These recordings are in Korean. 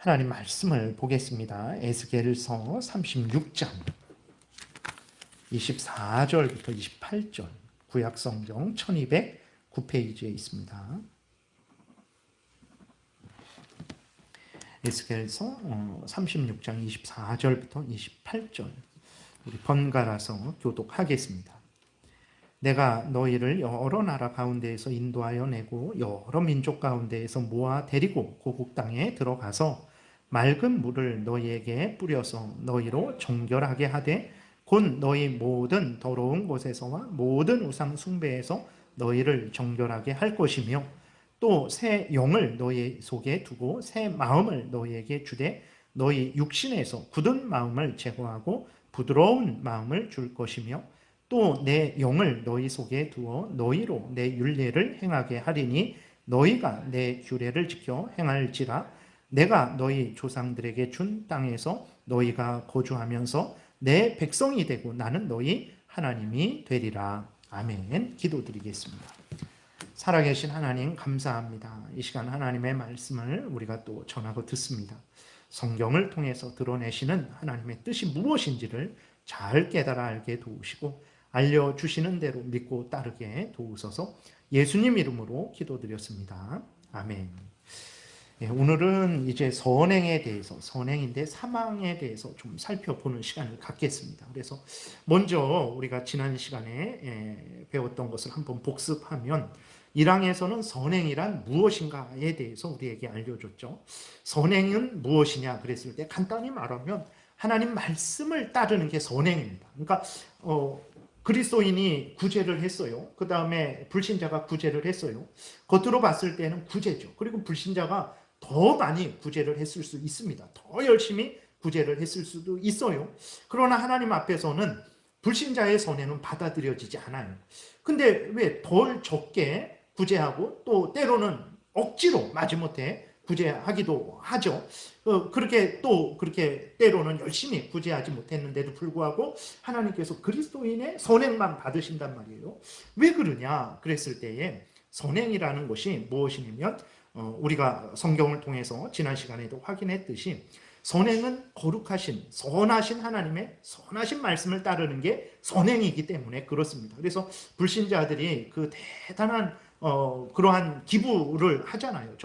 하나님 말씀을 보겠습니다. 에스겔서 36장 24절부터 28절 구약성경 1209페이지에 있습니다. 에스겔서 36장 24절부터 28절 우리 번갈아서 교독하겠습니다. 내가 너희를 여러 나라 가운데에서 인도하여 내고 여러 민족 가운데에서 모아 데리고 고국 땅에 들어가서 맑은 물을 너희에게 뿌려서 너희로 정결하게 하되 곧 너희 모든 더러운 곳에서와 모든 우상 숭배에서 너희를 정결하게 할 것이며 또 새 영을 너희 속에 두고 새 마음을 너희에게 주되 너희 육신에서 굳은 마음을 제거하고 부드러운 마음을 줄 것이며 또 내 영을 너희 속에 두어 너희로 내 율례를 행하게 하리니 너희가 내 규례를 지켜 행할지라. 내가 너희 조상들에게 준 땅에서 너희가 거주하면서 내 백성이 되고 나는 너희 하나님이 되리라. 아멘. 기도드리겠습니다. 살아계신 하나님 감사합니다. 이 시간 하나님의 말씀을 우리가 또 전하고 듣습니다. 성경을 통해서 드러내시는 하나님의 뜻이 무엇인지를 잘 깨달아 알게 도우시고 알려주시는 대로 믿고 따르게 도우소서. 예수님 이름으로 기도드렸습니다. 아멘. 오늘은 이제 선행에 대해서, 선행인데 사망에 대해서 좀 살펴보는 시간을 갖겠습니다. 그래서 먼저 우리가 지난 시간에 배웠던 것을 한번 복습하면 1항에서는 선행이란 무엇인가에 대해서 우리에게 알려줬죠. 선행은 무엇이냐 그랬을 때 간단히 말하면 하나님 말씀을 따르는 게 선행입니다. 그러니까 그리스도인이 구제를 했어요. 그 다음에 불신자가 구제를 했어요. 겉으로 봤을 때는 구제죠. 그리고 불신자가 더 많이 구제를 했을 수 있습니다. 더 열심히 구제를 했을 수도 있어요. 그러나 하나님 앞에서는 불신자의 선행은 받아들여지지 않아요. 근데 왜 덜 적게 구제하고 또 때로는 억지로 마지못해 구제하기도 하죠. 그렇게 때로는 열심히 구제하지 못했는데도 불구하고 하나님께서 그리스도인의 선행만 받으신단 말이에요. 왜 그러냐 그랬을 때에 선행이라는 것이 무엇이냐면 우리가 성경을 통해서 지난 시간에도 확인했듯이 선행은 거룩하신 선하신 하나님의 선하신 말씀을 따르는 게 선행이기 때문에 그렇습니다. 그래서 불신자들이 그 대단한 그러한 기부를 하잖아요.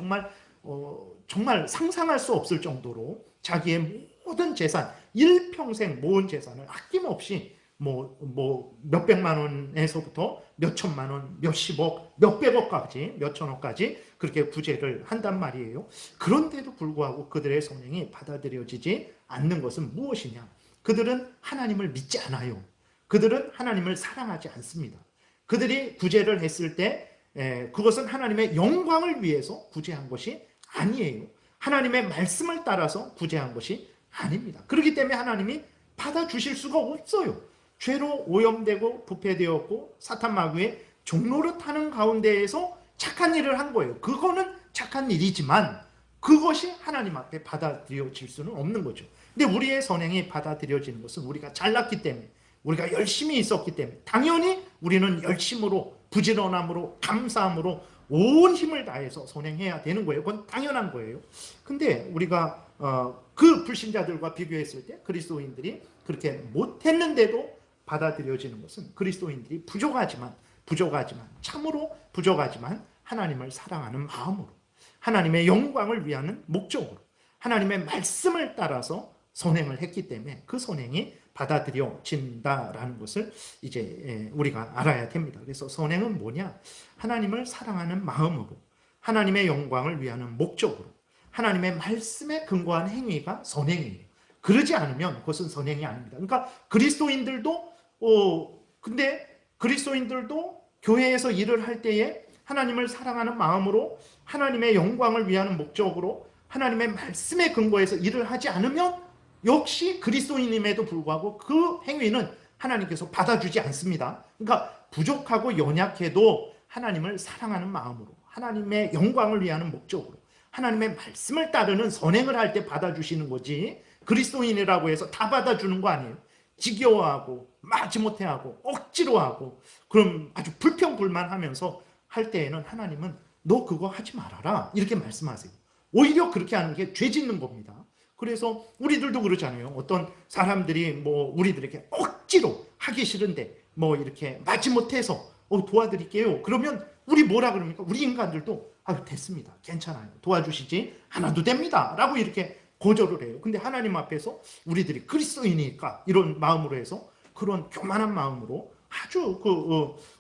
정말 상상할 수 없을 정도로 자기의 모든 재산, 일평생 모은 재산을 아낌없이 몇백만 원에서부터 몇천만 원, 몇십억, 몇백억까지, 몇천억까지 그렇게 구제를 한단 말이에요. 그런데도 불구하고 그들의 선행이 받아들여지지 않는 것은 무엇이냐? 그들은 하나님을 믿지 않아요. 그들은 하나님을 사랑하지 않습니다. 그들이 구제를 했을 때 그것은 하나님의 영광을 위해서 구제한 것이 아니에요. 하나님의 말씀을 따라서 구제한 것이 아닙니다. 그렇기 때문에 하나님이 받아주실 수가 없어요. 죄로 오염되고 부패되었고 사탄 마귀의 종로를 타는 가운데에서 착한 일을 한 거예요. 그거는 착한 일이지만 그것이 하나님 앞에 받아들여질 수는 없는 거죠. 근데 우리의 선행이 받아들여지는 것은 우리가 잘났기 때문에, 우리가 열심히 있었기 때문에, 당연히 우리는 열심으로, 부지런함으로, 감사함으로 온 힘을 다해서 선행해야 되는 거예요. 그건 당연한 거예요. 근데 우리가 그 불신자들과 비교했을 때 그리스도인들이 그렇게 못했는데도 받아들여지는 것은 그리스도인들이 부족하지만 참으로 부족하지만 하나님을 사랑하는 마음으로, 하나님의 영광을 위하는 목적으로, 하나님의 말씀을 따라서 선행을 했기 때문에 그 선행이 받아들여진다라는 것을 이제 우리가 알아야 됩니다. 그래서 선행은 뭐냐? 하나님을 사랑하는 마음으로, 하나님의 영광을 위하는 목적으로, 하나님의 말씀에 근거한 행위가 선행이에요. 그러지 않으면 그것은 선행이 아닙니다. 그러니까 근데 그리스도인들도 교회에서 일을 할 때에 하나님을 사랑하는 마음으로, 하나님의 영광을 위하는 목적으로, 하나님의 말씀에 근거해서 일을 하지 않으면 역시 그리스도인임에도 불구하고 그 행위는 하나님께서 받아주지 않습니다. 그러니까 부족하고 연약해도 하나님을 사랑하는 마음으로, 하나님의 영광을 위하는 목적으로, 하나님의 말씀을 따르는 선행을 할 때 받아주시는 거지, 그리스도인이라고 해서 다 받아주는 거 아니에요. 지겨워하고 마지못해 하고 억지로 하고 그럼 아주 불평불만하면서 할 때에는 하나님은 너 그거 하지 말아라 이렇게 말씀하세요. 오히려 그렇게 하는 게 죄 짓는 겁니다. 그래서 우리들도 그러잖아요. 어떤 사람들이 뭐 우리들에게 억지로 하기 싫은데 뭐 이렇게 마지못해서 도와드릴게요. 그러면 우리 뭐라 그럽니까? 우리 인간들도 됐습니다. 괜찮아요. 도와주시지 않아도 됩니다. 라고 이렇게 거절을 해요. 근데 하나님 앞에서 우리들이 그리스도이니까 이런 마음으로 해서 그런 교만한 마음으로 아주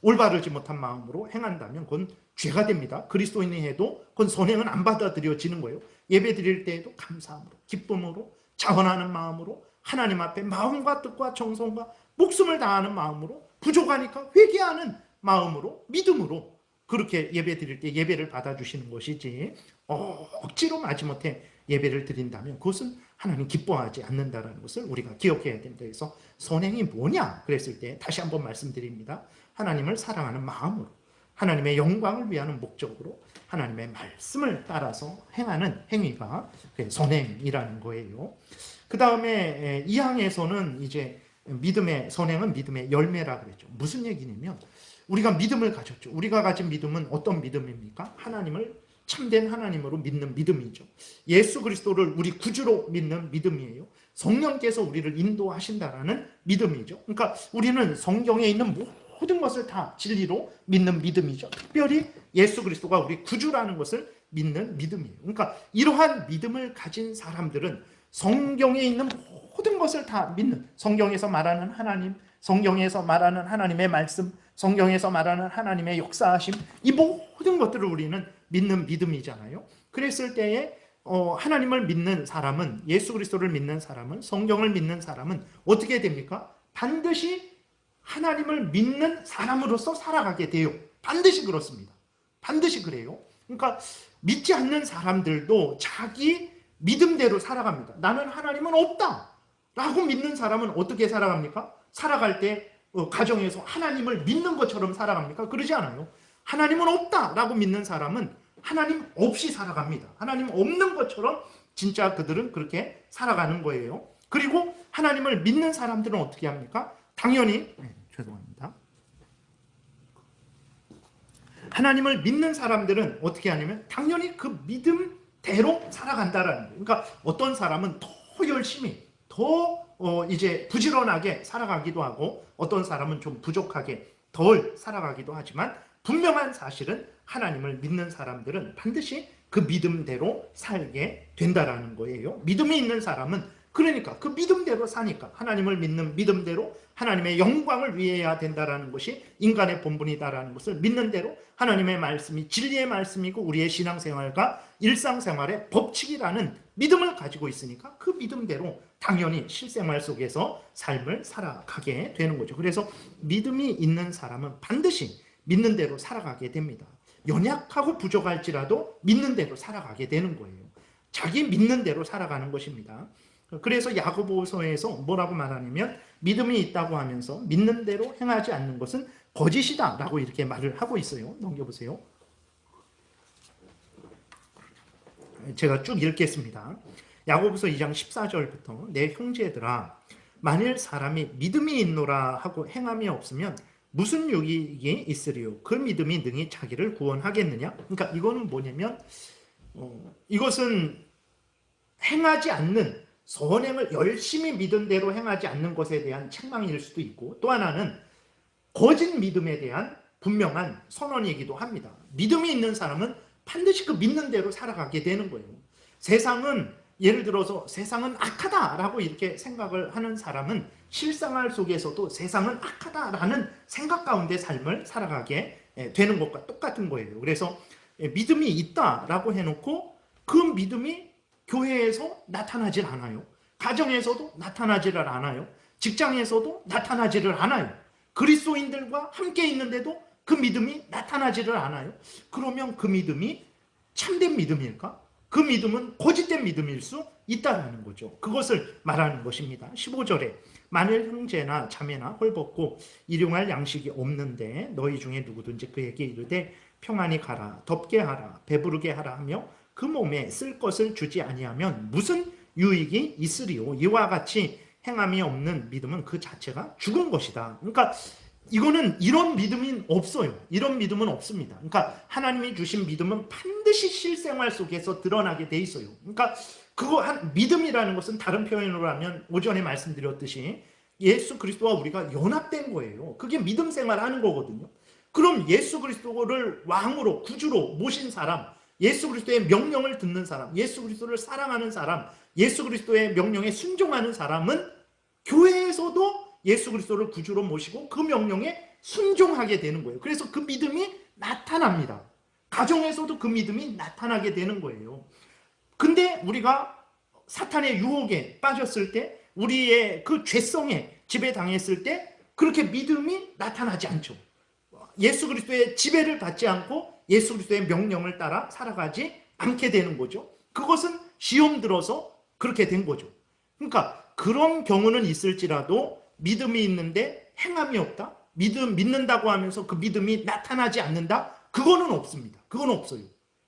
올바르지 못한 마음으로 행한다면 그건 죄가 됩니다. 그리스도인이 해도 그건 선행은 안 받아들여지는 거예요. 예배 드릴 때에도 감사함으로, 기쁨으로, 자원하는 마음으로, 하나님 앞에 마음과 뜻과 정성과 목숨을 다하는 마음으로, 부족하니까 회개하는 마음으로, 믿음으로 그렇게 예배 드릴 때 예배를 받아주시는 것이지, 억지로 마지못해 예배를 드린다면 그것은 하나님 기뻐하지 않는다는 것을 우리가 기억해야 된다. 그래서 선행이 뭐냐 그랬을 때 다시 한번 말씀드립니다. 하나님을 사랑하는 마음으로, 하나님의 영광을 위하는 목적으로 하나님의 말씀을 따라서 행하는 행위가 선행이라는 거예요. 그 다음에 2항에서는 이제 믿음의 선행은 믿음의 열매라 그랬죠. 무슨 얘기냐면 우리가 믿음을 가졌죠. 우리가 가진 믿음은 어떤 믿음입니까? 하나님을 참된 하나님으로 믿는 믿음이죠. 예수 그리스도를 우리 구주로 믿는 믿음이에요. 성령께서 우리를 인도하신다라는 믿음이죠. 그러니까 우리는 성경에 있는 모든 것을 다 진리로 믿는 믿음이죠. 특별히 예수 그리스도가 우리 구주라는 것을 믿는 믿음이에요. 그러니까 이러한 믿음을 가진 사람들은 성경에 있는 모든 것을 다 믿는, 성경에서 말하는 하나님, 성경에서 말하는 하나님의 말씀, 성경에서 말하는 하나님의 역사하심, 이 모든 것들을 우리는 믿는 믿음이잖아요. 그랬을 때에 하나님을 믿는 사람은, 예수 그리스도를 믿는 사람은, 성경을 믿는 사람은 어떻게 됩니까? 반드시 하나님을 믿는 사람으로서 살아가게 돼요. 반드시 그렇습니다. 반드시 그래요. 그러니까 믿지 않는 사람들도 자기 믿음대로 살아갑니다. 나는 하나님은 없다 라고 믿는 사람은 어떻게 살아갑니까? 살아갈 때 가정에서 하나님을 믿는 것처럼 살아갑니까? 그러지 않아요. 하나님은 없다 라고 믿는 사람은 하나님 없이 살아갑니다. 하나님 없는 것처럼 진짜 그들은 그렇게 살아가는 거예요. 그리고 하나님을 믿는 사람들은 어떻게 합니까? 당연히 죄송합니다. 하나님을 믿는 사람들은 어떻게 하냐면 당연히 그 믿음대로 살아간다라는 거예요. 그러니까 어떤 사람은 더 열심히, 더 이제 부지런하게 살아가기도 하고 어떤 사람은 좀 부족하게 덜 살아가기도 하지만 분명한 사실은 하나님을 믿는 사람들은 반드시 그 믿음대로 살게 된다라는 거예요. 믿음이 있는 사람은 그러니까 그 믿음대로 사니까 하나님을 믿는 믿음대로 하나님의 영광을 위해야 된다라는 것이 인간의 본분이다라는 것을 믿는 대로 하나님의 말씀이 진리의 말씀이고 우리의 신앙생활과 일상생활의 법칙이라는 믿음을 가지고 있으니까 그 믿음대로 당연히 실생활 속에서 삶을 살아가게 되는 거죠. 그래서 믿음이 있는 사람은 반드시 믿는 대로 살아가게 됩니다. 연약하고 부족할지라도 믿는 대로 살아가게 되는 거예요. 자기 믿는 대로 살아가는 것입니다. 그래서 야고보서에서 뭐라고 말하냐면 믿음이 있다고 하면서 믿는 대로 행하지 않는 것은 거짓이다 라고 이렇게 말을 하고 있어요. 넘겨보세요. 제가 쭉 읽겠습니다. 야고보서 2장 14절부터 내 형제들아 만일 사람이 믿음이 있노라 하고 행함이 없으면 무슨 유익이 있으리요? 그 믿음이 능히 자기를 구원하겠느냐? 그러니까 이거는 뭐냐면 이것은 행하지 않는 선행을 열심히 믿은 대로 행하지 않는 것에 대한 책망일 수도 있고 또 하나는 거짓 믿음에 대한 분명한 선언이기도 합니다. 믿음이 있는 사람은 반드시 그 믿는 대로 살아가게 되는 거예요. 세상은 예를 들어서 세상은 악하다라고 이렇게 생각을 하는 사람은 실생활 속에서도 세상은 악하다라는 생각 가운데 삶을 살아가게 되는 것과 똑같은 거예요. 그래서 믿음이 있다라고 해놓고 그 믿음이 교회에서 나타나질 않아요. 가정에서도 나타나지를 않아요. 직장에서도 나타나지를 않아요. 그리스도인들과 함께 있는데도 그 믿음이 나타나지를 않아요. 그러면 그 믿음이 참된 믿음일까? 그 믿음은 거짓된 믿음일 수 있다는 거죠. 그것을 말하는 것입니다. 15절에 만일 형제나 자매나 헐벗고 일용할 양식이 없는데 너희 중에 누구든지 그에게 이르되 평안히 가라 덥게 하라 배부르게 하라 하며 그 몸에 쓸 것을 주지 아니하면 무슨 유익이 있으리요? 이와 같이 행함이 없는 믿음은 그 자체가 죽은 것이다. 그러니까 이거는 이런 믿음이 없어요. 이런 믿음은 없습니다. 그러니까 하나님이 주신 믿음은 반드시 실생활 속에서 드러나게 돼 있어요. 그러니까 믿음이라는 것은 다른 표현으로 하면 오전에 말씀드렸듯이 예수 그리스도와 우리가 연합된 거예요. 그게 믿음 생활하는 거거든요. 그럼 예수 그리스도를 왕으로 구주로 모신 사람, 예수 그리스도의 명령을 듣는 사람, 예수 그리스도를 사랑하는 사람, 예수 그리스도의 명령에 순종하는 사람은 교회에서도 예수 그리스도를 구주로 모시고 그 명령에 순종하게 되는 거예요. 그래서 그 믿음이 나타납니다. 가정에서도 그 믿음이 나타나게 되는 거예요. 근데 우리가 사탄의 유혹에 빠졌을 때, 우리의 그 죄성에 지배당했을 때 그렇게 믿음이 나타나지 않죠. 예수 그리스도의 지배를 받지 않고 예수 그리스도의 명령을 따라 살아가지 않게 되는 거죠. 그것은 시험 들어서 그렇게 된 거죠. 그러니까 그런 경우는 있을지라도 믿음이 있는데 행함이 없다? 믿는다고 하면서 그 믿음이 나타나지 않는다? 그거는 없습니다. 그건 없어요.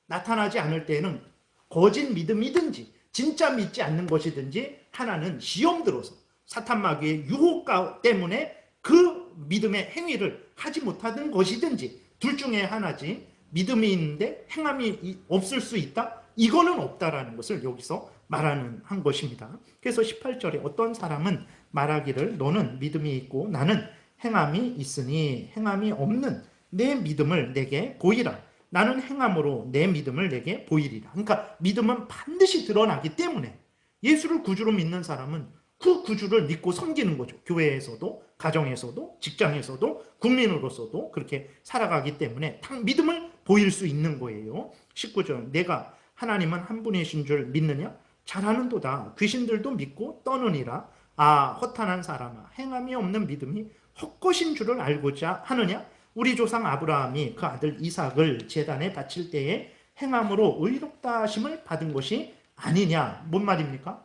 나타나지 않을 때는 거짓 믿음이든지 진짜 믿지 않는 것이든지 하나는 시험 들어서 사탄 마귀의 유혹 때문에 그 믿음의 행위를 하지 못하는 것이든지 둘 중에 하나지, 믿음이 있는데 행함이 없을 수 있다? 이거는 없다라는 것을 여기서 말하는 한 것입니다. 그래서 18절에 어떤 사람은 말하기를 너는 믿음이 있고 나는 행함이 있으니 행함이 없는 내 믿음을 내게 보이라. 나는 행함으로 내 믿음을 내게 보이리라. 그러니까 믿음은 반드시 드러나기 때문에 예수를 구주로 믿는 사람은 그 구주를 믿고 섬기는 거죠. 교회에서도, 가정에서도, 직장에서도, 국민으로서도 그렇게 살아가기 때문에 믿음을 보일 수 있는 거예요. 19절, 내가 하나님은 한 분이신 줄 믿느냐? 잘하는도다. 귀신들도 믿고 떠느니라. 아, 허탄한 사람아, 행함이 없는 믿음이 헛것인 줄을 알고자 하느냐? 우리 조상 아브라함이 그 아들 이삭을 제단에 바칠 때에 행함으로 의롭다 하심을 받은 것이 아니냐? 뭔 말입니까?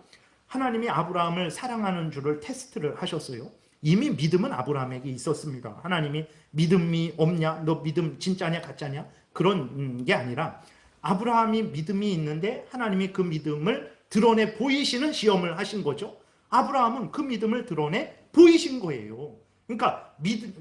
하나님이 아브라함을 사랑하는 줄을 테스트를 하셨어요. 이미 믿음은 아브라함에게 있었습니다. 하나님이 믿음이 없냐? 너 믿음 진짜냐 가짜냐? 그런 게 아니라 아브라함이 믿음이 있는데 하나님이 그 믿음을 드러내 보이시는 시험을 하신 거죠. 아브라함은 그 믿음을 드러내 보이신 거예요. 그러니까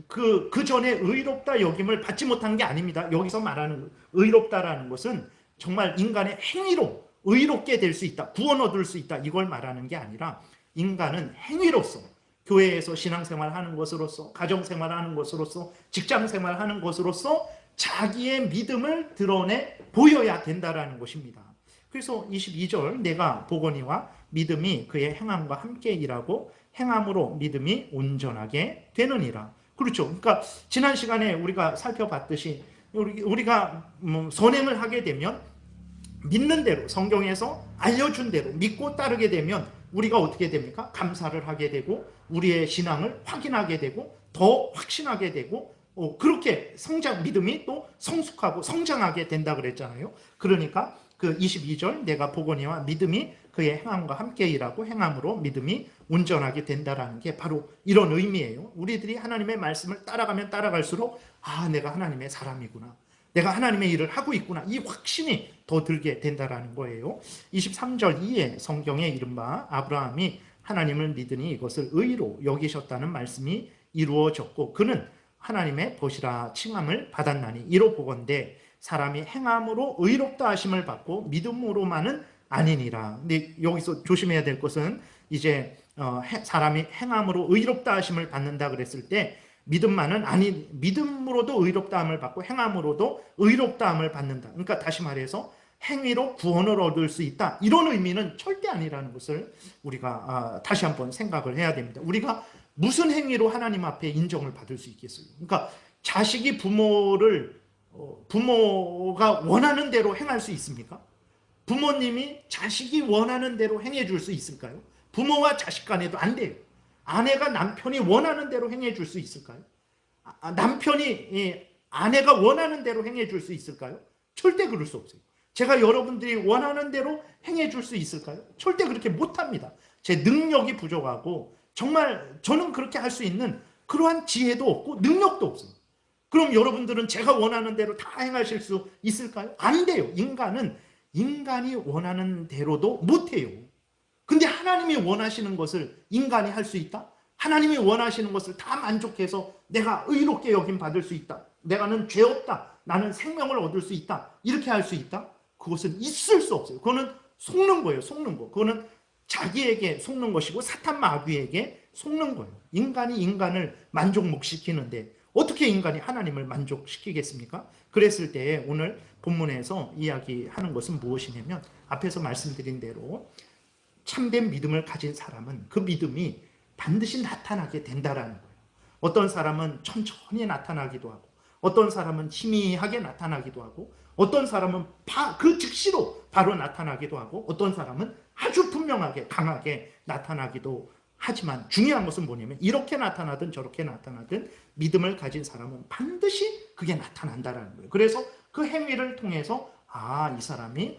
그 전에 의롭다 여김을 받지 못한 게 아닙니다. 여기서 말하는 의롭다라는 것은 정말 인간의 행위로 의롭게 될 수 있다, 구원 얻을 수 있다, 이걸 말하는 게 아니라 인간은 행위로서 교회에서 신앙생활하는 것으로서, 가정생활하는 것으로서, 직장생활하는 것으로서 자기의 믿음을 드러내 보여야 된다라는 것입니다. 그래서 22절, 내가 보거니와 믿음이 그의 행함과 함께 일하고 행함으로 믿음이 온전하게 되느니라. 그렇죠. 그러니까 지난 시간에 우리가 살펴봤듯이 우리가 선행을 하게 되면 믿는 대로, 성경에서 알려준 대로 믿고 따르게 되면 우리가 어떻게 됩니까? 감사를 하게 되고 우리의 신앙을 확인하게 되고 더 확신하게 되고 그렇게 믿음이 또 성숙하고 성장하게 된다 그랬잖아요. 그러니까 그 22절, 내가 보거니와 믿음이 그의 행함과 함께 일하고 행함으로 믿음이 온전하게 된다라는 게 바로 이런 의미예요. 우리들이 하나님의 말씀을 따라가면 따라갈수록 아, 내가 하나님의 사람이구나, 내가 하나님의 일을 하고 있구나, 이 확신이 더 들게 된다라는 거예요. 23절 이에 성경에 이른바 아브라함이 하나님을 믿으니 이것을 의로 여기셨다는 말씀이 이루어졌고 그는 하나님의 보시라 칭함을 받았나니 이로 보건대 사람이 행함으로 의롭다 하심을 받고 믿음으로만은 아니니라. 근데 여기서 조심해야 될 것은 이제 사람이 행함으로 의롭다 하심을 받는다 그랬을 때 믿음만은 아니, 믿음으로도 의롭다함을 받고 행함으로도 의롭다함을 받는다. 그러니까 다시 말해서 행위로 구원을 얻을 수 있다, 이런 의미는 절대 아니라는 것을 우리가 다시 한번 생각을 해야 됩니다. 우리가 무슨 행위로 하나님 앞에 인정을 받을 수 있겠어요? 그러니까 자식이 부모가 원하는 대로 행할 수 있습니까? 부모님이 자식이 원하는 대로 행해 줄 수 있을까요? 부모와 자식 간에도 안 돼요. 아내가 남편이 원하는 대로 행해 줄 수 있을까요? 남편이 아내가 원하는 대로 행해 줄 수 있을까요? 절대 그럴 수 없어요. 제가 여러분들이 원하는 대로 행해 줄 수 있을까요? 절대 그렇게 못합니다. 제 능력이 부족하고 정말 저는 그렇게 할 수 있는 그러한 지혜도 없고 능력도 없어요. 그럼 여러분들은 제가 원하는 대로 다 행하실 수 있을까요? 안 돼요. 인간이 원하는 대로도 못해요. 근데 하나님이 원하시는 것을 인간이 할 수 있다? 하나님이 원하시는 것을 다 만족해서 내가 의롭게 여김 받을 수 있다. 내가는 죄 없다. 나는 생명을 얻을 수 있다. 이렇게 할 수 있다? 그것은 있을 수 없어요. 그거는 속는 거예요. 속는 거. 그거는 자기에게 속는 것이고 사탄 마귀에게 속는 거예요. 인간이 인간을 만족 못 시키는데 어떻게 인간이 하나님을 만족시키겠습니까? 그랬을 때 오늘 본문에서 이야기하는 것은 무엇이냐면 앞에서 말씀드린 대로 참된 믿음을 가진 사람은 그 믿음이 반드시 나타나게 된다라는 거예요. 어떤 사람은 천천히 나타나기도 하고 어떤 사람은 희미하게 나타나기도 하고 어떤 사람은 그 즉시로 바로 나타나기도 하고 어떤 사람은 아주 분명하게 강하게 나타나기도 하지만 중요한 것은 뭐냐면 이렇게 나타나든 저렇게 나타나든 믿음을 가진 사람은 반드시 그게 나타난다라는 거예요. 그래서 그 행위를 통해서 이 사람이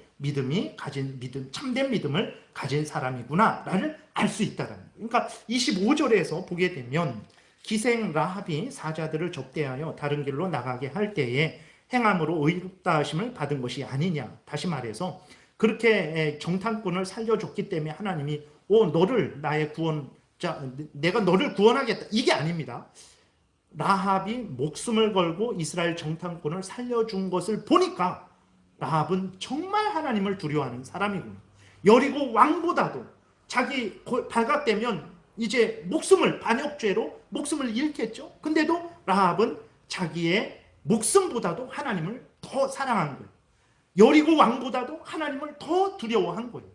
참된 믿음을 가진 사람이구나를 알 수 있다라는 거예요. 그러니까 25절에서 보게 되면 기생 라합이 사자들을 접대하여 다른 길로 나가게 할 때에 행함으로 의롭다 하심을 받은 것이 아니냐. 다시 말해서 그렇게 정탐꾼을 살려줬기 때문에 하나님이 너를 나의 구원자, 내가 너를 구원하겠다. 이게 아닙니다. 라합이 목숨을 걸고 이스라엘 정탐꾼을 살려준 것을 보니까 라합은 정말 하나님을 두려워하는 사람이구나. 여리고 왕보다도 자기 발각되면 이제 반역죄로 목숨을 잃겠죠. 근데도 라합은 자기의 목숨보다도 하나님을 더 사랑한 거예요. 여리고 왕보다도 하나님을 더 두려워한 거예요.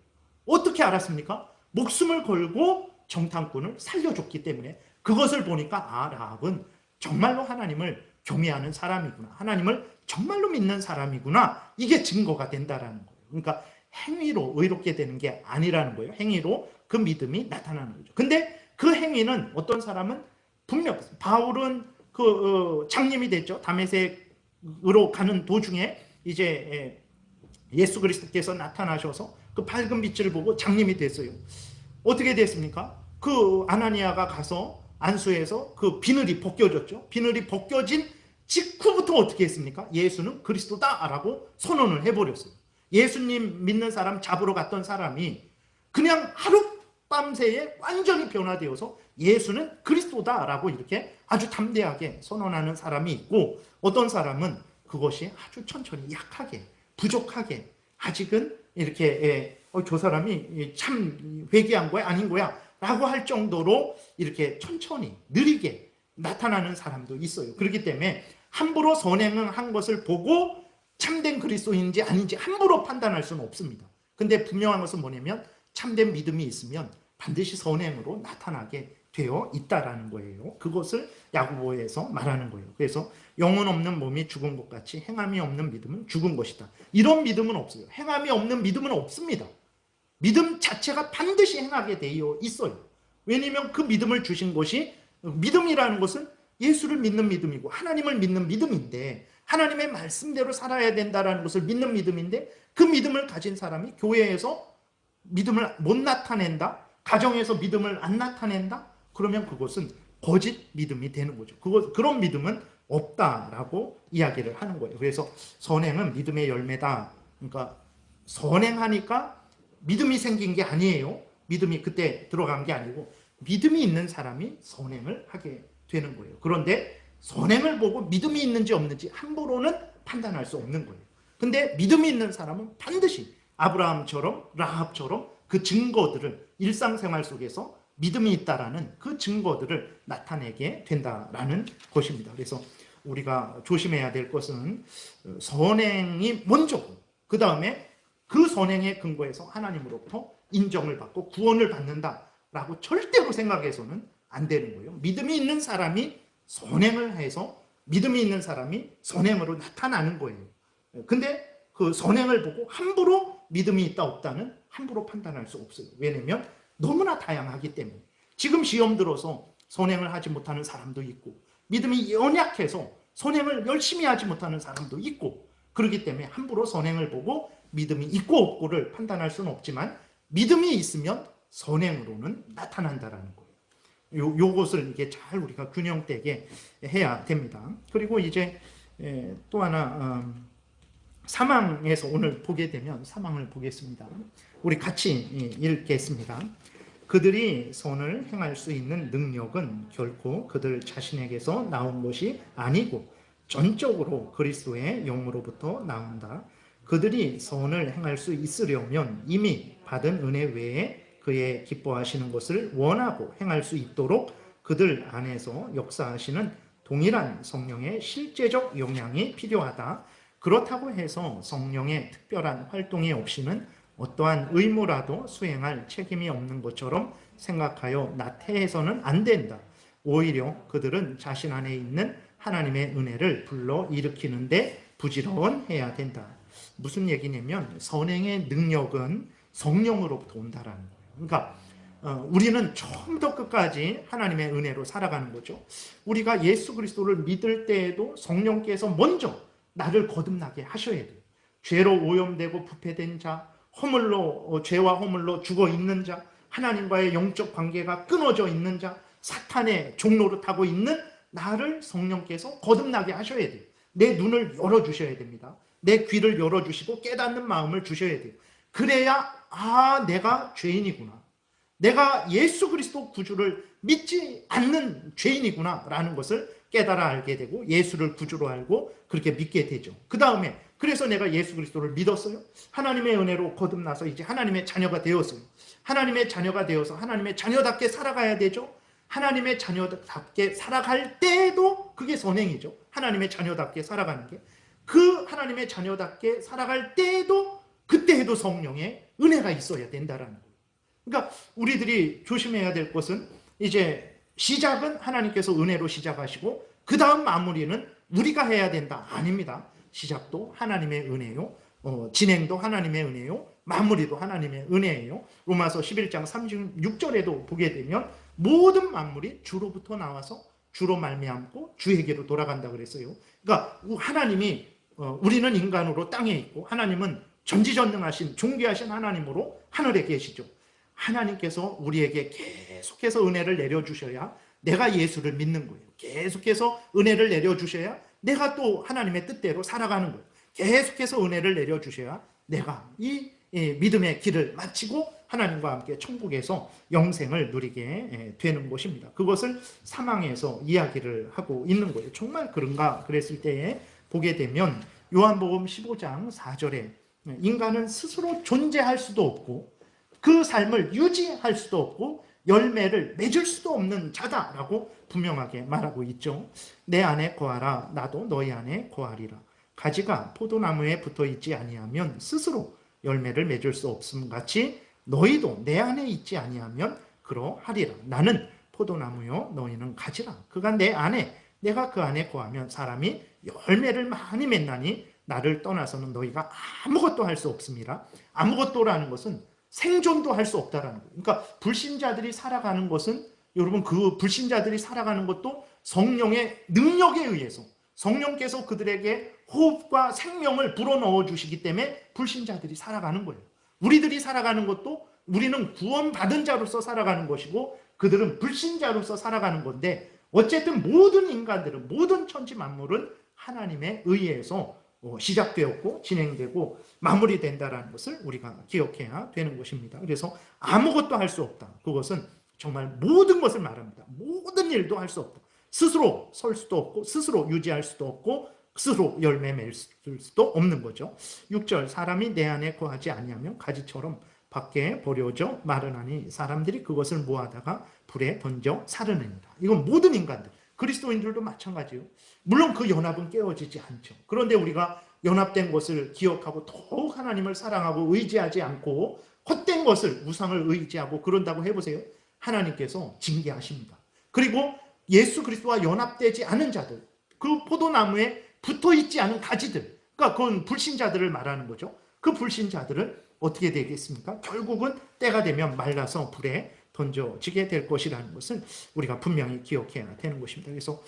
어떻게 알았습니까? 목숨을 걸고 정탐꾼을 살려줬기 때문에 그것을 보니까 라합은 정말로 하나님을 경외하는 사람이구나. 하나님을 정말로 믿는 사람이구나. 이게 증거가 된다라는 거예요. 그러니까 행위로 의롭게 되는 게 아니라는 거예요. 행위로 그 믿음이 나타나는 거죠. 근데 그 행위는 어떤 사람은 분명 바울은 장님이 됐죠. 다메섹으로 가는 도중에 이제 예수 그리스도께서 나타나셔서 그 밝은 빛을 보고 장님이 됐어요. 어떻게 됐습니까? 그 아나니아가 가서 안수해서 그 비늘이 벗겨졌죠. 비늘이 벗겨진 직후부터 어떻게 했습니까? 예수는 그리스도다라고 선언을 해버렸어요. 예수님 믿는 사람 잡으러 갔던 사람이 그냥 하룻밤새에 완전히 변화되어서 예수는 그리스도다라고 이렇게 아주 담대하게 선언하는 사람이 있고 어떤 사람은 그것이 아주 천천히 약하게 부족하게 아직은 이렇게 저 사람이 참 회개한 거야 아닌 거야 라고 할 정도로 이렇게 천천히 느리게 나타나는 사람도 있어요. 그렇기 때문에 함부로 선행을 한 것을 보고 참된 그리스도인지 아닌지 함부로 판단할 수는 없습니다. 근데 분명한 것은 뭐냐면 참된 믿음이 있으면 반드시 선행으로 나타나게 되어 있다라는 거예요. 그것을 야고보에서 말하는 거예요. 그래서 영혼 없는 몸이 죽은 것 같이 행함이 없는 믿음은 죽은 것이다. 이런 믿음은 없어요. 행함이 없는 믿음은 없습니다. 믿음 자체가 반드시 행하게 되어 있어요. 왜냐하면 그 믿음을 주신 것이 믿음이라는 것은 예수를 믿는 믿음이고 하나님을 믿는 믿음인데 하나님의 말씀대로 살아야 된다는 것을 믿는 믿음인데 그 믿음을 가진 사람이 교회에서 믿음을 못 나타낸다? 가정에서 믿음을 안 나타낸다? 그러면 그것은 거짓 믿음이 되는 거죠. 그런 믿음은 없다라고 이야기를 하는 거예요. 그래서 선행은 믿음의 열매다. 그러니까 선행하니까 믿음이 생긴 게 아니에요. 믿음이 그때 들어간 게 아니고 믿음이 있는 사람이 선행을 하게 되는 거예요. 그런데 선행을 보고 믿음이 있는지 없는지 함부로는 판단할 수 없는 거예요. 근데 믿음이 있는 사람은 반드시 아브라함처럼 라합처럼 그 증거들을 일상생활 속에서 믿음이 있다라는 그 증거들을 나타내게 된다라는 것입니다. 그래서 우리가 조심해야 될 것은 선행이 먼저고 그 다음에 그 선행의 근거에서 하나님으로부터 인정을 받고 구원을 받는다라고 절대로 생각해서는 안 되는 거예요. 믿음이 있는 사람이 선행을 해서 믿음이 있는 사람이 선행으로 나타나는 거예요. 근데 그 선행을 보고 함부로 믿음이 있다 없다는 함부로 판단할 수 없어요. 왜냐면 너무나 다양하기 때문에 지금 시험 들어서 선행을 하지 못하는 사람도 있고 믿음이 연약해서 선행을 열심히 하지 못하는 사람도 있고 그렇기 때문에 함부로 선행을 보고 믿음이 있고 없고를 판단할 수는 없지만 믿음이 있으면 선행으로는 나타난다라는 거예요. 요것을 이게 잘 우리가 균형되게 해야 됩니다. 그리고 이제 또 하나 사망에서 오늘 보게 되면 사망을 보겠습니다. 우리 같이 읽겠습니다. 그들이 선을 행할 수 있는 능력은 결코 그들 자신에게서 나온 것이 아니고 전적으로 그리스도의 영으로부터 나온다. 그들이 선을 행할 수 있으려면 이미 받은 은혜 외에 그의 기뻐하시는 것을 원하고 행할 수 있도록 그들 안에서 역사하시는 동일한 성령의 실제적 영향이 필요하다. 그렇다고 해서 성령의 특별한 활동이 없이는 어떠한 의무라도 수행할 책임이 없는 것처럼 생각하여 나태해서는 안 된다. 오히려 그들은 자신 안에 있는 하나님의 은혜를 불러 일으키는데 부지런해야 된다. 무슨 얘기냐면 선행의 능력은 성령으로부터 온다라는 거예요. 그러니까 우리는 처음부터 끝까지 하나님의 은혜로 살아가는 거죠. 우리가 예수 그리스도를 믿을 때에도 성령께서 먼저 나를 거듭나게 하셔야 돼요. 죄로 오염되고 부패된 자, 죄와 허물로 죽어 있는 자, 하나님과의 영적 관계가 끊어져 있는 자, 사탄의 종노릇하고 있는 나를 성령께서 거듭나게 하셔야 돼요. 내 눈을 열어주셔야 됩니다. 내 귀를 열어주시고 깨닫는 마음을 주셔야 돼요. 그래야 내가 죄인이구나. 내가 예수 그리스도 구주를 믿지 않는 죄인이구나 라는 것을 깨달아 알게 되고 예수를 구주로 알고 그렇게 믿게 되죠. 그 다음에 그래서 내가 예수 그리스도를 믿었어요. 하나님의 은혜로 거듭나서 이제 하나님의 자녀가 되었어요. 하나님의 자녀가 되어서 하나님의 자녀답게 살아가야 되죠. 하나님의 자녀답게 살아갈 때도 그게 선행이죠. 하나님의 자녀답게 살아가는 게. 그 하나님의 자녀답게 살아갈 때도 그때에도 성령의 은혜가 있어야 된다라는 거예요. 그러니까 우리들이 조심해야 될 것은 이제 시작은 하나님께서 은혜로 시작하시고 그 다음 마무리는 우리가 해야 된다. 아닙니다. 시작도 하나님의 은혜요. 진행도 하나님의 은혜요. 마무리도 하나님의 은혜예요. 로마서 11장 36절에도 보게 되면 모든 만물이 주로부터 나와서 주로 말미암고 주에게로 돌아간다 그랬어요. 그러니까 하나님이 우리는 인간으로 땅에 있고 하나님은 전지전능하신 존귀하신 하나님으로 하늘에 계시죠. 하나님께서 우리에게 계속해서 은혜를 내려주셔야 내가 예수를 믿는 거예요. 계속해서 은혜를 내려주셔야 내가 또 하나님의 뜻대로 살아가는 거예요. 계속해서 은혜를 내려주셔야 내가 이 믿음의 길을 마치고 하나님과 함께 천국에서 영생을 누리게 되는 것입니다. 그것을 사망에서 이야기를 하고 있는 거예요. 정말 그런가 그랬을 때에 보게 되면 요한복음 15장 4절에 인간은 스스로 존재할 수도 없고 그 삶을 유지할 수도 없고 열매를 맺을 수도 없는 자다라고 분명하게 말하고 있죠. 내 안에 거하라 나도 너희 안에 거하리라. 가지가 포도나무에 붙어있지 아니하면 스스로 열매를 맺을 수 없음 같이 너희도 내 안에 있지 아니하면 그러하리라. 나는 포도나무요 너희는 가지라. 그가 내 안에 내가 그 안에 거하면 사람이 열매를 많이 맺나니 나를 떠나서는 너희가 아무것도 할 수 없습니다. 아무것도라는 것은 생존도 할 수 없다라는 거예요. 그러니까 불신자들이 살아가는 것은 여러분 그 불신자들이 살아가는 것도 성령의 능력에 의해서 성령께서 그들에게 호흡과 생명을 불어넣어 주시기 때문에 불신자들이 살아가는 거예요. 우리들이 살아가는 것도 우리는 구원받은 자로서 살아가는 것이고 그들은 불신자로서 살아가는 건데 어쨌든 모든 인간들은 모든 천지 만물은 하나님에 의해서 시작되었고 진행되고 마무리된다는 것을 우리가 기억해야 되는 것입니다. 그래서 아무것도 할 수 없다. 그것은 정말 모든 것을 말합니다. 모든 일도 할 수 없다. 스스로 설 수도 없고 스스로 유지할 수도 없고 스스로 열매 맺을 수도 없는 거죠. 6절 사람이 내 안에 거하지 아니하면 가지처럼 밖에 버려져 마르나니 사람들이 그것을 모아다가 불에 던져 사르느니라. 이건 모든 인간들 그리스도인들도 마찬가지예요. 물론 그 연합은 깨어지지 않죠. 그런데 우리가 연합된 것을 기억하고 더욱 하나님을 사랑하고 의지하지 않고 헛된 것을 우상을 의지하고 그런다고 해보세요. 하나님께서 징계하십니다. 그리고 예수 그리스도와 연합되지 않은 자들 그 포도나무에 붙어있지 않은 가지들 그러니까 그건 불신자들을 말하는 거죠. 그 불신자들은 어떻게 되겠습니까? 결국은 때가 되면 말라서 불에 던져지게 될 것이라는 것을 우리가 분명히 기억해야 되는 것입니다. 그래서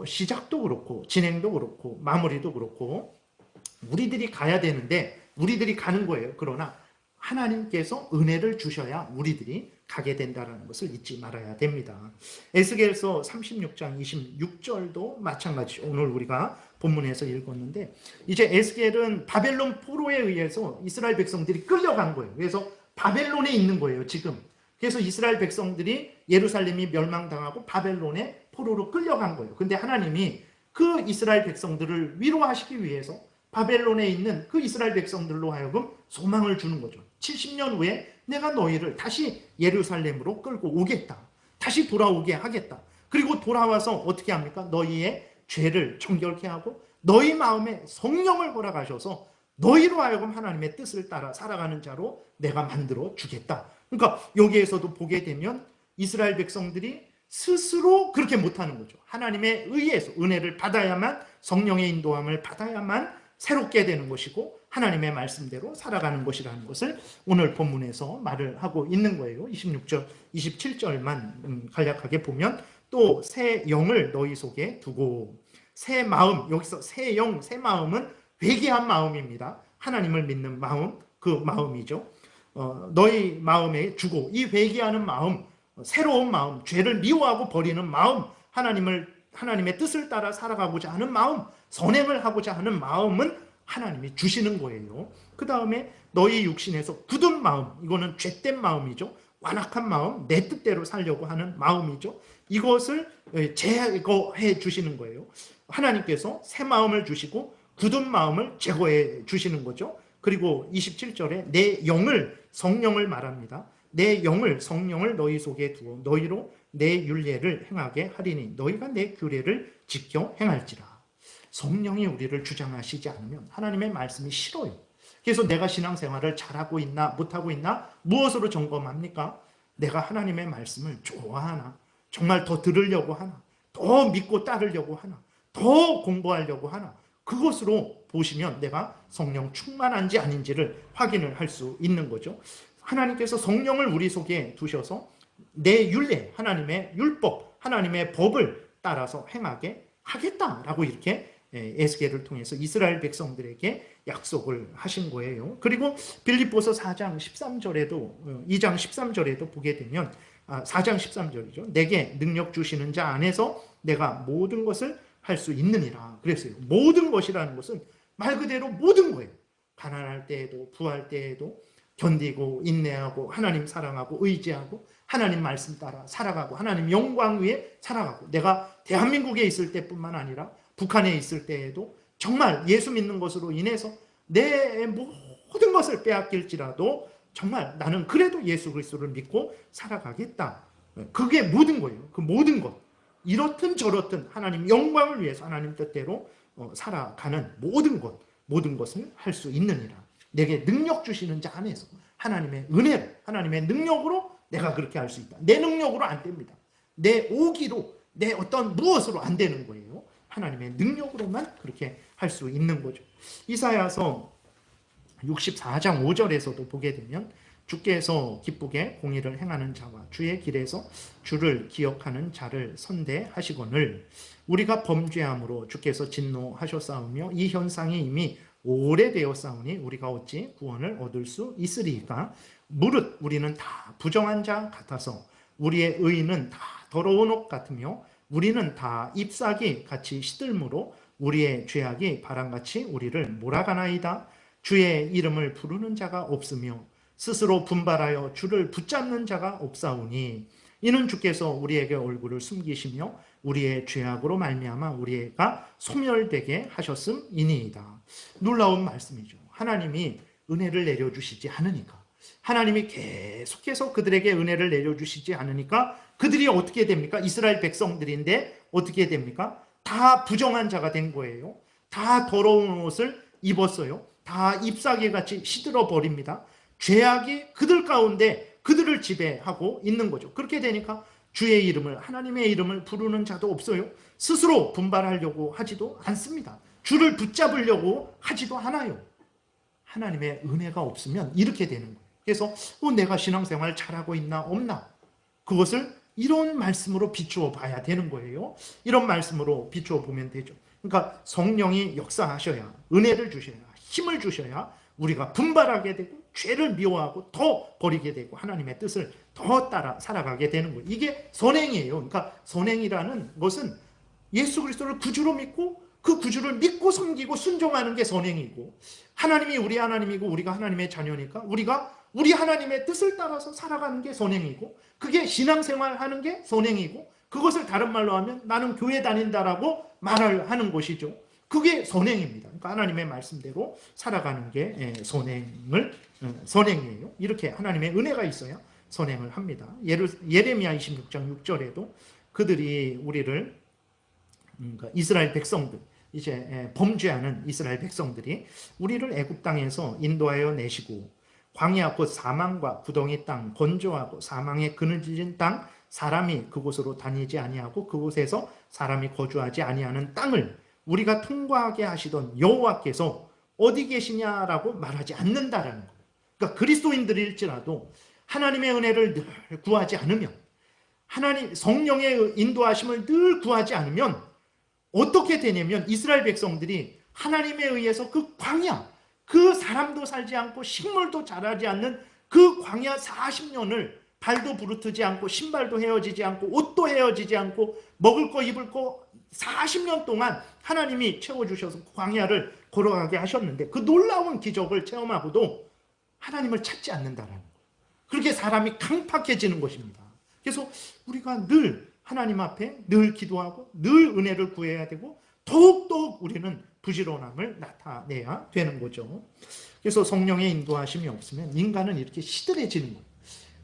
시작도 그렇고 진행도 그렇고 마무리도 그렇고 우리들이 가야 되는데 우리들이 가는 거예요. 그러나 하나님께서 은혜를 주셔야 우리들이 가게 된다는 것을 잊지 말아야 됩니다. 에스겔서 36장 26절도 마찬가지죠. 오늘 우리가 본문에서 읽었는데 이제 에스겔은 바벨론 포로에 의해서 이스라엘 백성들이 끌려간 거예요. 그래서 바벨론에 있는 거예요. 지금 그래서 이스라엘 백성들이 예루살렘이 멸망당하고 바벨론에 포로로 끌려간 거예요. 근데 하나님이 그 이스라엘 백성들을 위로하시기 위해서 바벨론에 있는 그 이스라엘 백성들로 하여금 소망을 주는 거죠. 70년 후에 내가 너희를 다시 예루살렘으로 끌고 오겠다. 다시 돌아오게 하겠다. 그리고 돌아와서 어떻게 합니까? 너희의 죄를 정결케 하고 너희 마음에 성령을 허락하셔서 너희로 하여금 하나님의 뜻을 따라 살아가는 자로 내가 만들어 주겠다. 그러니까 여기에서도 보게 되면 이스라엘 백성들이 스스로 그렇게 못하는 거죠. 하나님의 의해서 은혜를 받아야만, 성령의 인도함을 받아야만 새롭게 되는 것이고 하나님의 말씀대로 살아가는 것이라는 것을 오늘 본문에서 말을 하고 있는 거예요. 26절, 27절만 간략하게 보면 또 새 영을 너희 속에 두고, 새 마음, 여기서 새 영, 새 마음은 회개한 마음입니다. 하나님을 믿는 마음, 그 마음이죠. 너희 마음에 주고, 이 회개하는 마음, 새로운 마음, 죄를 미워하고 버리는 마음, 하나님의 뜻을 따라 살아가고자 하는 마음, 선행을 하고자 하는 마음은 하나님이 주시는 거예요. 그 다음에 너희 육신에서 굳은 마음, 이거는 죄된 마음이죠. 완악한 마음, 내 뜻대로 살려고 하는 마음이죠. 이것을 제거해 주시는 거예요. 하나님께서 새 마음을 주시고 굳은 마음을 제거해 주시는 거죠. 그리고 27절에 내 영을, 성령을 말합니다. 내 영을, 성령을 너희 속에 두어 너희로 내 율례를 행하게 하리니 너희가 내 규례를 지켜 행할지라. 성령이 우리를 주장하시지 않으면 하나님의 말씀이 싫어요. 그래서 내가 신앙생활을 잘하고 있나 못하고 있나 무엇으로 점검합니까? 내가 하나님의 말씀을 좋아하나, 정말 더 들으려고 하나, 더 믿고 따르려고 하나, 더 공부하려고 하나, 그것으로 보시면 내가 성령 충만한지 아닌지를 확인을 할 수 있는 거죠. 하나님께서 성령을 우리 속에 두셔서 내 율례, 하나님의 율법, 하나님의 법을 따라서 행하게 하겠다라고 이렇게 에스겔을 통해서 이스라엘 백성들에게 약속을 하신 거예요. 그리고 빌립보서 4장 13절에도 2장 13절에도 보게 되면 4장 13절이죠. 내게 능력 주시는 자 안에서 내가 모든 것을 할 수 있느니라 그랬어요. 모든 것이라는 것은 말 그대로 모든 거예요. 가난할 때에도 부할 때에도 견디고 인내하고 하나님 사랑하고 의지하고 하나님 말씀 따라 살아가고 하나님 영광 위에 살아가고, 내가 대한민국에 있을 때뿐만 아니라 북한에 있을 때에도 정말 예수 믿는 것으로 인해서 내 모든 것을 빼앗길지라도 정말 나는 그래도 예수 그리스도를 믿고 살아가겠다. 그게 모든 거예요. 그 모든 것. 이렇든 저렇든 하나님 영광을 위해서 하나님 뜻대로 살아가는 모든 것을 할 수 있느니라. 내게 능력 주시는 자 안에서 하나님의 은혜로, 하나님의 능력으로 내가 그렇게 할 수 있다. 내 능력으로 안 됩니다. 내 오기로, 내 어떤 무엇으로 안 되는 거예요. 하나님의 능력으로만 그렇게 할 수 있는 거죠. 이사야서 64장 5절에서도 보게 되면 주께서 기쁘게 공의를 행하는 자와 주의 길에서 주를 기억하는 자를 선대하시거늘 우리가 범죄함으로 주께서 진노하셨사오며 이 현상이 이미 오래되었사오니 우리가 어찌 구원을 얻을 수 있으리까. 무릇 우리는 다 부정한 자 같아서 우리의 의는 다 더러운 옷 같으며 우리는 다 잎사귀 같이 시들므로 우리의 죄악이 바람같이 우리를 몰아가나이다. 주의 이름을 부르는 자가 없으며 스스로 분발하여 주를 붙잡는 자가 없사오니 이는 주께서 우리에게 얼굴을 숨기시며 우리의 죄악으로 말미암아 우리가 소멸되게 하셨음이니이다. 놀라운 말씀이죠. 하나님이 은혜를 내려주시지 않으니까, 하나님이 계속해서 그들에게 은혜를 내려주시지 않으니까 그들이 어떻게 됩니까? 이스라엘 백성들인데 어떻게 됩니까? 다 부정한 자가 된 거예요. 다 더러운 옷을 입었어요. 다 잎사귀같이 시들어 버립니다. 죄악이 그들 가운데 그들을 지배하고 있는 거죠. 그렇게 되니까 주의 이름을, 하나님의 이름을 부르는 자도 없어요. 스스로 분발하려고 하지도 않습니다. 주를 붙잡으려고 하지도 않아요. 하나님의 은혜가 없으면 이렇게 되는 거예요. 그래서 내가 신앙생활 잘하고 있나 없나, 그것을 이런 말씀으로 비추어 봐야 되는 거예요. 이런 말씀으로 비추어 보면 되죠. 그러니까 성령이 역사하셔야, 은혜를 주셔야, 힘을 주셔야 우리가 분발하게 되고 죄를 미워하고 더 버리게 되고 하나님의 뜻을 더 따라 살아가게 되는 거예요. 이게 선행이에요. 그러니까 선행이라는 것은 예수 그리스도를 구주로 믿고 그 구주를 믿고 섬기고 순종하는 게 선행이고, 하나님이 우리 하나님이고 우리가 하나님의 자녀니까 우리가 우리 하나님의 뜻을 따라서 살아가는 게 선행이고, 그게 신앙생활하는 게 선행이고, 그것을 다른 말로 하면 나는 교회 다닌다라고 말을 하는 것이죠. 그게 선행입니다. 그러니까 하나님의 말씀대로 살아가는 게 선행이에요. 이렇게 하나님의 은혜가 있어야 선행을 합니다. 예레미야 26장 6절에도 그들이 우리를, 그러니까 이스라엘 백성들, 이제 범죄하는 이스라엘 백성들이 우리를 애굽 땅에서 인도하여 내시고 광야 곧 사망과 구덩이 땅, 건조하고 사망에 그늘진 땅, 사람이 그곳으로 다니지 아니하고 그곳에서 사람이 거주하지 아니하는 땅을 우리가 통과하게 하시던 여호와께서 어디 계시냐라고 말하지 않는다라는 거예요. 그러니까 그리스도인들일지라도 하나님의 은혜를 늘 구하지 않으면, 하나님 성령의 인도하심을 늘 구하지 않으면 어떻게 되냐면, 이스라엘 백성들이 하나님에 의해서 그 광야, 그 사람도 살지 않고 식물도 자라지 않는 그 광야 40년을 발도 부르트지 않고 신발도 헤어지지 않고 옷도 헤어지지 않고 먹을 거 입을 거 40년 동안 하나님이 채워주셔서 광야를 걸어가게 하셨는데, 그 놀라운 기적을 체험하고도 하나님을 찾지 않는다라는 거예요. 그렇게 사람이 강팍해지는 것입니다. 그래서 우리가 늘 하나님 앞에 늘 기도하고 늘 은혜를 구해야 되고, 더욱더욱 우리는 부지런함을 나타내야 되는 거죠. 그래서 성령의 인도하심이 없으면 인간은 이렇게 시들해지는 거예요.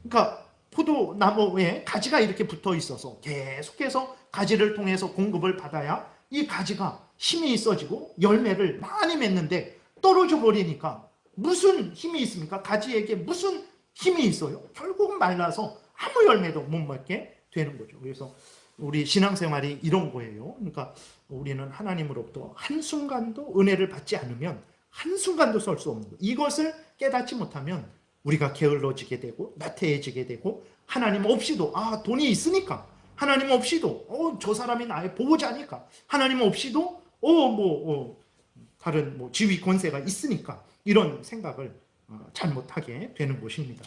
그러니까 포도나무에 가지가 이렇게 붙어 있어서 계속해서 가지를 통해서 공급을 받아야 이 가지가 힘이 있어지고 열매를 많이 맺는데, 떨어져 버리니까 무슨 힘이 있습니까? 가지에게 무슨 힘이 있어요? 결국은 말라서 아무 열매도 못 맺게 되는 거죠. 그래서 우리 신앙생활이 이런 거예요. 그러니까 우리는 하나님으로부터 한순간도 은혜를 받지 않으면 한순간도 설 수 없는 거예요. 이것을 깨닫지 못하면 우리가 게을러지게 되고 나태해지게 되고, 하나님 없이도 돈이 있으니까, 하나님 없이도 저 사람이 나의 보호자니까, 하나님 없이도 다른 지위 권세가 있으니까, 이런 생각을 잘못하게 되는 것입니다.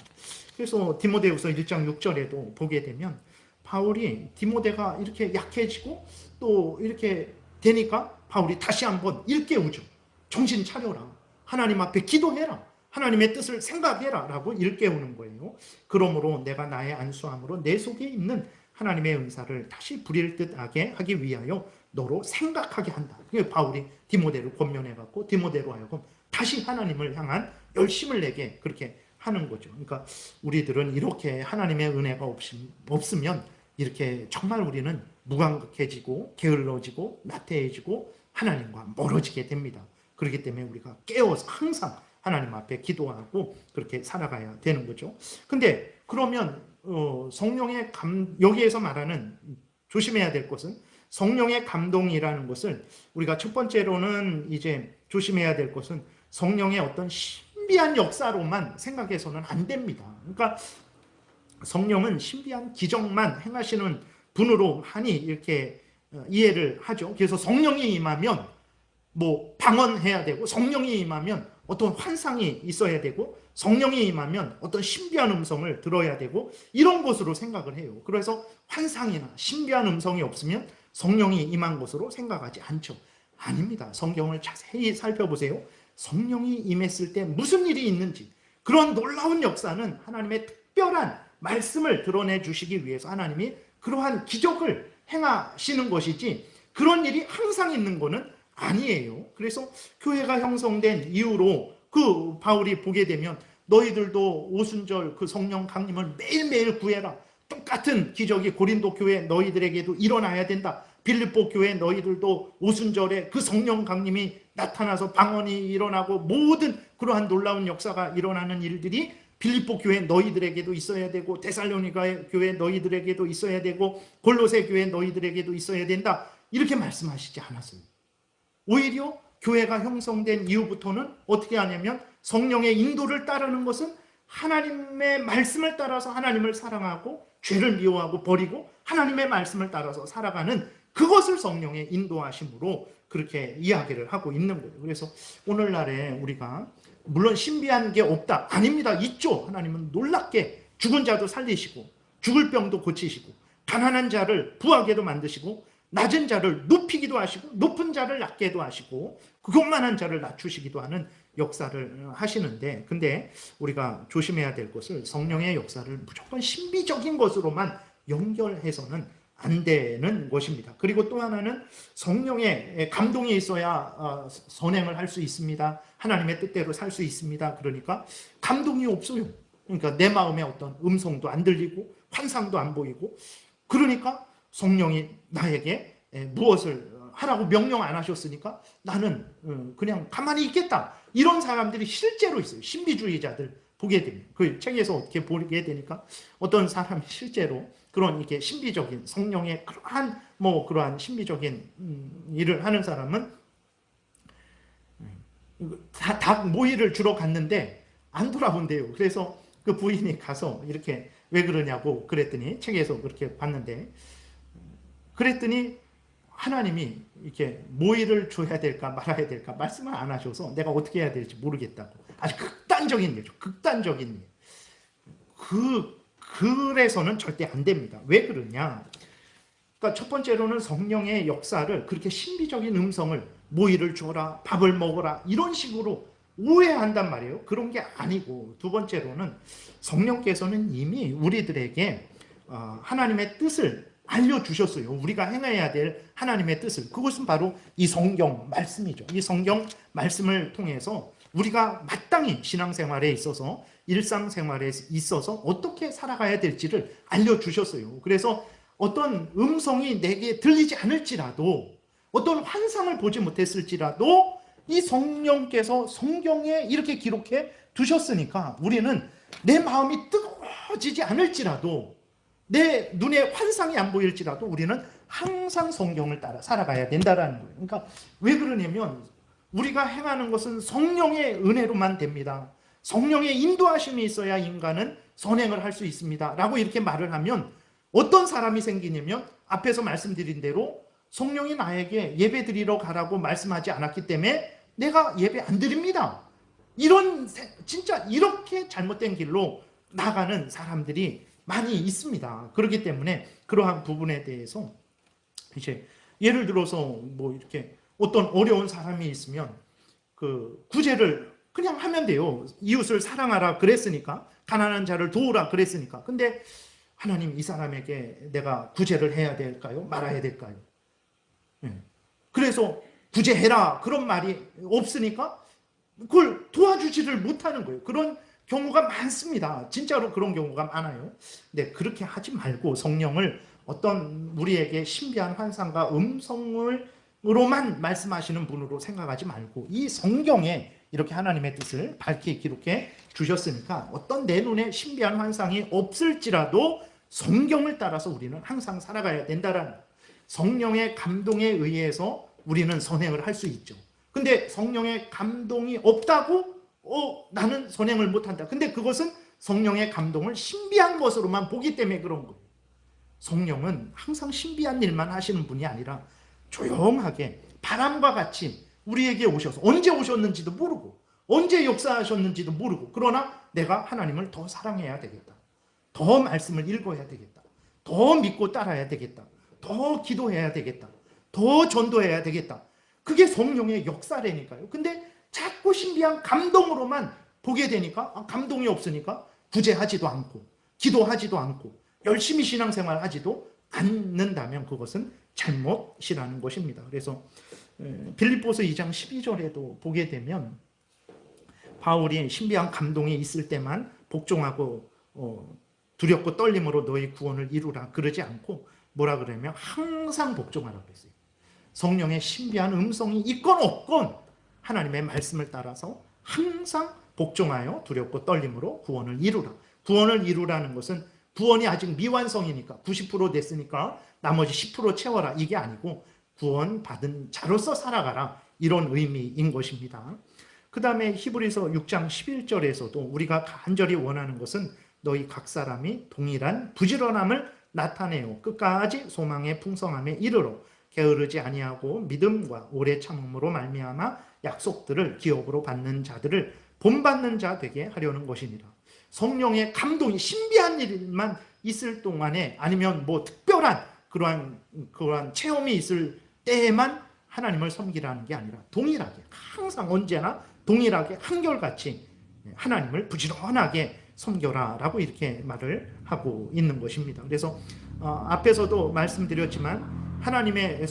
그래서 디모데후서 1장 6절에도 보게 되면 바울이 디모데가 이렇게 약해지고 또 이렇게 되니까 바울이 다시 한번 일깨우죠. 정신 차려라. 하나님 앞에 기도해라. 하나님의 뜻을 생각해라 라고 일깨우는 거예요. 그러므로 내가 나의 안수함으로 내 속에 있는 하나님의 은사를 다시 부릴 듯하게 하기 위하여 너로 생각하게 한다. 바울이 디모데를 권면해갖고 디모데로 하여금 다시 하나님을 향한 열심을 내게 그렇게 하는 거죠. 그러니까 우리들은 이렇게 하나님의 은혜가 없으면 이렇게 정말 우리는 무감각해지고 게을러지고 나태해지고 하나님과 멀어지게 됩니다. 그렇기 때문에 우리가 깨어서 항상 하나님 앞에 기도하고 그렇게 살아가야 되는 거죠. 근데 그러면 성령의 여기에서 말하는 조심해야 될 것은, 성령의 감동이라는 것을 우리가 첫 번째로는 이제 조심해야 될 것은 성령의 어떤 신비한 역사로만 생각해서는 안 됩니다. 그러니까 성령은 신비한 기적만 행하시는 분으로 많이 이렇게 이해를 하죠. 그래서 성령이 임하면 방언해야 되고, 성령이 임하면 어떤 환상이 있어야 되고, 성령이 임하면 어떤 신비한 음성을 들어야 되고, 이런 것으로 생각을 해요. 그래서 환상이나 신비한 음성이 없으면 성령이 임한 것으로 생각하지 않죠. 아닙니다. 성경을 자세히 살펴보세요. 성령이 임했을 때 무슨 일이 있는지, 그런 놀라운 역사는 하나님의 특별한 말씀을 드러내 주시기 위해서 하나님이 그러한 기적을 행하시는 것이지, 그런 일이 항상 있는 것은 아니에요. 그래서 교회가 형성된 이후로 그 바울이 보게 되면 너희들도 오순절 그 성령 강림을 매일매일 구해라. 똑같은 기적이 고린도 교회 너희들에게도 일어나야 된다. 빌립보 교회 너희들도 오순절에 그 성령 강림이 나타나서 방언이 일어나고 모든 그러한 놀라운 역사가 일어나는 일들이 빌립보 교회 너희들에게도 있어야 되고, 데살로니가 교회 너희들에게도 있어야 되고, 골로새 교회 너희들에게도 있어야 된다. 이렇게 말씀하시지 않았어요. 오히려 교회가 형성된 이후부터는 어떻게 하냐면 성령의 인도를 따르는 것은 하나님의 말씀을 따라서 하나님을 사랑하고 죄를 미워하고 버리고 하나님의 말씀을 따라서 살아가는, 그것을 성령의 인도하심으로 그렇게 이야기를 하고 있는 거예요. 그래서 오늘날에 우리가 물론 신비한 게 없다, 아닙니다. 있죠. 하나님은 놀랍게 죽은 자도 살리시고 죽을 병도 고치시고 가난한 자를 부하게도 만드시고 낮은 자를 높이기도 하시고 높은 자를 낮게도 하시고 그것만한 자를 낮추시기도 하는 역사를 하시는데, 근데 우리가 조심해야 될 것을 성령의 역사를 무조건 신비적인 것으로만 연결해서는 안 되는 것입니다. 그리고 또 하나는 성령의 감동이 있어야 선행을 할 수 있습니다. 하나님의 뜻대로 살 수 있습니다. 그러니까 감동이 없어요. 그러니까 내 마음에 어떤 음성도 안 들리고 환상도 안 보이고, 그러니까 성령이 나에게 무엇을 하라고 명령 안 하셨으니까 나는 그냥 가만히 있겠다. 이런 사람들이 실제로 있어요. 신비주의자들 보게 됩니다. 그 책에서 어떻게 보게 되니까 어떤 사람이 실제로 그런 이렇게 신비적인 성령의 그러한 신비적인 일을 하는 사람은 닭 모이를 주러 갔는데 안 돌아본대요. 그래서 그 부인이 가서 이렇게 왜 그러냐고 그랬더니, 책에서 그렇게 봤는데, 그랬더니 하나님이 이렇게 모이를 줘야 될까 말아야 될까 말씀을 안 하셔서 내가 어떻게 해야 될지 모르겠다고. 아주 극단적인 예죠. 극단적인 예. 그래서는 절대 안 됩니다. 왜 그러냐? 그러니까 첫 번째로는 성령의 역사를 그렇게 신비적인 음성을 모이를 줘라, 밥을 먹어라 이런 식으로 오해한단 말이에요. 그런 게 아니고, 두 번째로는 성령께서는 이미 우리들에게 하나님의 뜻을 알려주셨어요. 우리가 행해야 될 하나님의 뜻을. 그것은 바로 이 성경 말씀이죠. 이 성경 말씀을 통해서 우리가 마땅히 신앙생활에 있어서, 일상생활에 있어서 어떻게 살아가야 될지를 알려주셨어요. 그래서 어떤 음성이 내게 들리지 않을지라도, 어떤 환상을 보지 못했을지라도 이 성령께서 성경에 이렇게 기록해 두셨으니까 우리는 내 마음이 뜨거워지지 않을지라도, 내 눈에 환상이 안 보일지라도 우리는 항상 성경을 따라 살아가야 된다는 거예요. 그러니까 왜 그러냐면 우리가 행하는 것은 성령의 은혜로만 됩니다. 성령의 인도하심이 있어야 인간은 선행을 할 수 있습니다. 라고 이렇게 말을 하면 어떤 사람이 생기냐면, 앞에서 말씀드린 대로 성령이 나에게 예배 드리러 가라고 말씀하지 않았기 때문에 내가 예배 안 드립니다. 진짜 이렇게 잘못된 길로 나가는 사람들이 많이 있습니다. 그렇기 때문에 그러한 부분에 대해서 이제 예를 들어서 뭐 이렇게 어떤 어려운 사람이 있으면 그 구제를 그냥 하면 돼요. 이웃을 사랑하라 그랬으니까, 가난한 자를 도우라 그랬으니까. 근데 하나님, 이 사람에게 내가 구제를 해야 될까요? 말아야 될까요? 그래서 구제해라 그런 말이 없으니까 그걸 도와주지를 못하는 거예요. 그런 경우가 많습니다. 진짜로 그런 경우가 많아요. 네, 그렇게 하지 말고 성령을 어떤 우리에게 신비한 환상과 음성으로만 말씀하시는 분으로 생각하지 말고, 이 성경에 이렇게 하나님의 뜻을 밝게 기록해 주셨으니까 어떤 내 눈에 신비한 환상이 없을지라도 성경을 따라서 우리는 항상 살아가야 된다라는, 성령의 감동에 의해서 우리는 선행을 할 수 있죠. 근데 성령의 감동이 없다고 나는 선행을 못한다. 근데 그것은 성령의 감동을 신비한 것으로만 보기 때문에 그런 거예요. 성령은 항상 신비한 일만 하시는 분이 아니라 조용하게 바람과 같이 우리에게 오셔서, 언제 오셨는지도 모르고 언제 역사하셨는지도 모르고, 그러나 내가 하나님을 더 사랑해야 되겠다, 더 말씀을 읽어야 되겠다, 더 믿고 따라야 되겠다, 더 기도해야 되겠다, 더 전도해야 되겠다. 그게 성령의 역사라니까요. 근데 자꾸 신비한 감동으로만 보게 되니까, 감동이 없으니까 구제하지도 않고 기도하지도 않고 열심히 신앙생활 하지도 않는다면 그것은 잘못이라는 것입니다. 그래서 빌립보서 2장 12절에도 보게 되면 바울이 신비한 감동이 있을 때만 복종하고 두렵고 떨림으로 너희 구원을 이루라 그러지 않고 뭐라 그러냐면 항상 복종하라고 했어요. 성령의 신비한 음성이 있건 없건 하나님의 말씀을 따라서 항상 복종하여 두렵고 떨림으로 구원을 이루라. 구원을 이루라는 것은 구원이 아직 미완성이니까 90% 됐으니까 나머지 10% 채워라 이게 아니고 구원받은 자로서 살아가라, 이런 의미인 것입니다. 그 다음에 히브리서 6장 11절에서도 우리가 간절히 원하는 것은 너희 각 사람이 동일한 부지런함을 나타내어 끝까지 소망의 풍성함에 이르러 게으르지 아니하고 믿음과 오래 참음으로 말미암아 약속들을 기업으로 받는 자들을 본받는 자 되게 하려는 것이니라. 성령의 감동이 신비한 일만 있을 동안에, 아니면 뭐 특별한 그러한 체험이 있을 때에만 하나님을 섬기라는 게 아니라 동일하게 항상 언제나 동일하게 한결같이 하나님을 부지런하게 섬겨라 라고 이렇게 말을 하고 있는 것입니다. 그래서 앞에서도 말씀드렸지만 하나님의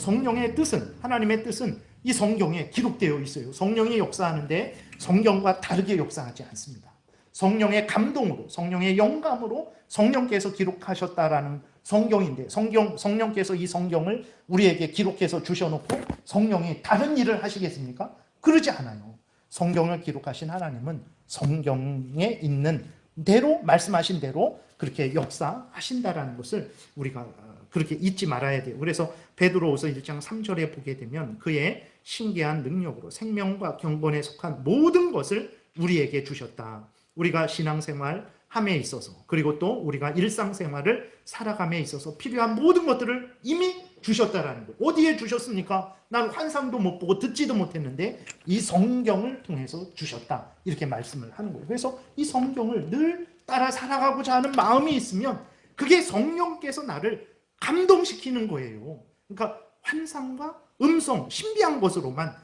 뜻은 이 성경에 기록되어 있어요. 성령이 역사하는데 성경과 다르게 역사하지 않습니다. 성령의 감동으로, 성령의 영감으로 성령께서 기록하셨다라는 성경인데 성령께서 이 성경을 우리에게 기록해서 주셔놓고 성령이 다른 일을 하시겠습니까? 그러지 않아요. 성경을 기록하신 하나님은 성경에 있는 대로, 말씀하신 대로 그렇게 역사하신다라는 것을 우리가 그렇게 잊지 말아야 돼요. 그래서 베드로후서 1장 3절에 보게 되면 그의 신기한 능력으로 생명과 경건에 속한 모든 것을 우리에게 주셨다. 우리가 신앙생활 함에 있어서, 그리고 또 우리가 일상생활을 살아감에 있어서 필요한 모든 것들을 이미 주셨다라는 거예요. 어디에 주셨습니까? 난 환상도 못 보고 듣지도 못했는데 이 성경을 통해서 주셨다, 이렇게 말씀을 하는 거예요. 그래서 이 성경을 늘 따라 살아가고자 하는 마음이 있으면 그게 성령께서 나를 감동시키는 거예요. 그러니까 환상과 음성, 신비한 것으로만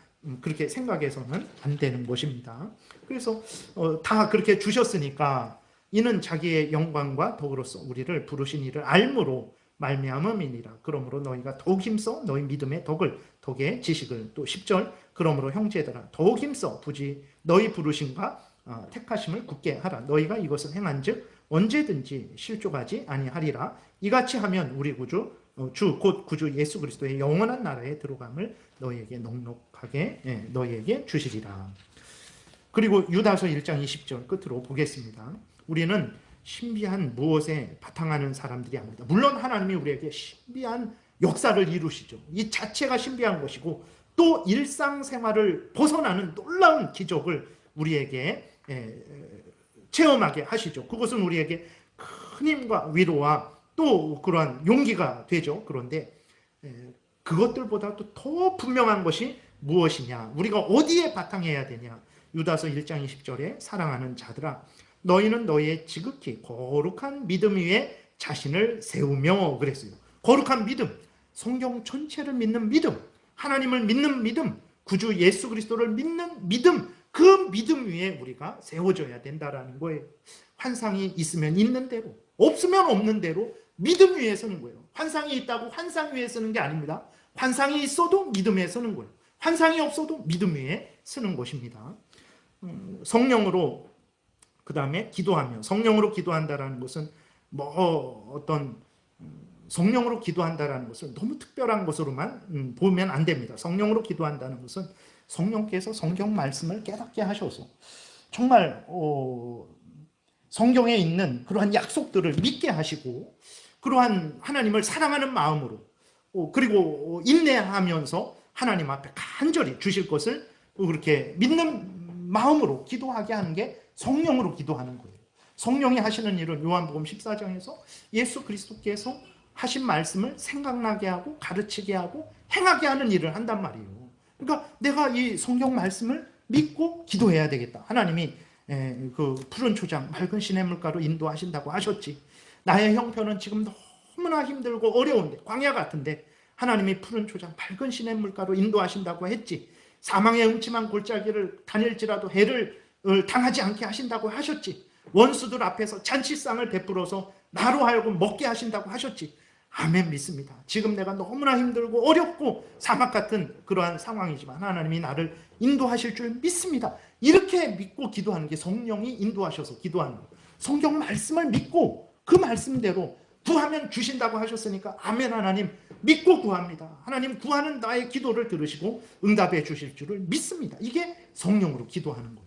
그렇게 생각해서는 안 되는 것입니다. 그래서 다 그렇게 주셨으니까 이는 자기의 영광과 덕으로서 우리를 부르신 이를 알므로 말미암음이니라. 그러므로 너희가 더욱 힘써 너희 믿음의 덕의 지식을, 또 10절 그러므로 형제들아 더욱 힘써 부지 너희 부르심과 택하심을 굳게 하라. 너희가 이것을 행한즉 언제든지 실족하지 아니하리라. 이같이 하면 우리 주 곧 구주 예수 그리스도의 영원한 나라에 들어감을 너희에게 넉넉하게 너희에게 주시리라. 그리고 유다서 1장 20절 끝으로 보겠습니다. 우리는 신비한 무엇에 바탕하는 사람들이 아닙니다. 물론 하나님이 우리에게 신비한 역사를 이루시죠. 이 자체가 신비한 것이고 또 일상생활을 벗어나는 놀라운 기적을 우리에게 체험하게 하시죠. 그것은 우리에게 큰 힘과 위로와 또 그러한 용기가 되죠. 그런데 그것들보다도 더 분명한 것이 무엇이냐, 우리가 어디에 바탕해야 되냐. 유다서 1장 20절에 사랑하는 자들아 너희는 너희의 지극히 거룩한 믿음 위에 자신을 세우며 그랬어요. 거룩한 믿음, 성경 전체를 믿는 믿음, 하나님을 믿는 믿음, 구주 예수 그리스도를 믿는 믿음, 그 믿음 위에 우리가 세워져야 된다라는 거예요. 환상이 있으면 있는 대로, 없으면 없는 대로 믿음 위에 서는 거예요. 환상이 있다고 환상 위에 서는 게 아닙니다. 환상이 있어도 믿음 위에 서는 거예요. 환상이 없어도 믿음 위에 서는 것입니다. 성령으로, 그 다음에 기도하며, 성령으로 기도한다라는 것은 성령으로 기도한다라는 것을 너무 특별한 것으로만 보면 안 됩니다. 성령으로 기도한다는 것은 성령께서 성경 말씀을 깨닫게 하셔서 정말 성경에 있는 그러한 약속들을 믿게 하시고 그러한 하나님을 사랑하는 마음으로 그리고 인내하면서 하나님 앞에 간절히 주실 것을 그렇게 믿는 마음으로 기도하게 하는 게 성령으로 기도하는 거예요. 성령이 하시는 일은 요한복음 14장에서 예수 그리스도께서 하신 말씀을 생각나게 하고 가르치게 하고 행하게 하는 일을 한단 말이에요. 그러니까 내가 이 성경 말씀을 믿고 기도해야 되겠다. 하나님이 그 푸른 초장 맑은 시냇물가로 인도하신다고 하셨지. 나의 형편은 지금 너무나 힘들고 어려운데, 광야 같은데 하나님이 푸른 초장 맑은 시냇물가로 인도하신다고 했지. 사망의 음침한 골짜기를 다닐지라도 해를 당하지 않게 하신다고 하셨지. 원수들 앞에서 잔치상을 베풀어서 나로 하여금 먹게 하신다고 하셨지. 아멘, 믿습니다. 지금 내가 너무나 힘들고 어렵고 사막 같은 그러한 상황이지만 하나님이 나를 인도하실 줄 믿습니다. 이렇게 믿고 기도하는 게 성령이 인도하셔서 기도하는 거예요. 성경 말씀을 믿고 그 말씀대로 구하면 주신다고 하셨으니까 아멘, 하나님 믿고 구합니다. 하나님 구하는 나의 기도를 들으시고 응답해 주실 줄을 믿습니다. 이게 성령으로 기도하는 거예요.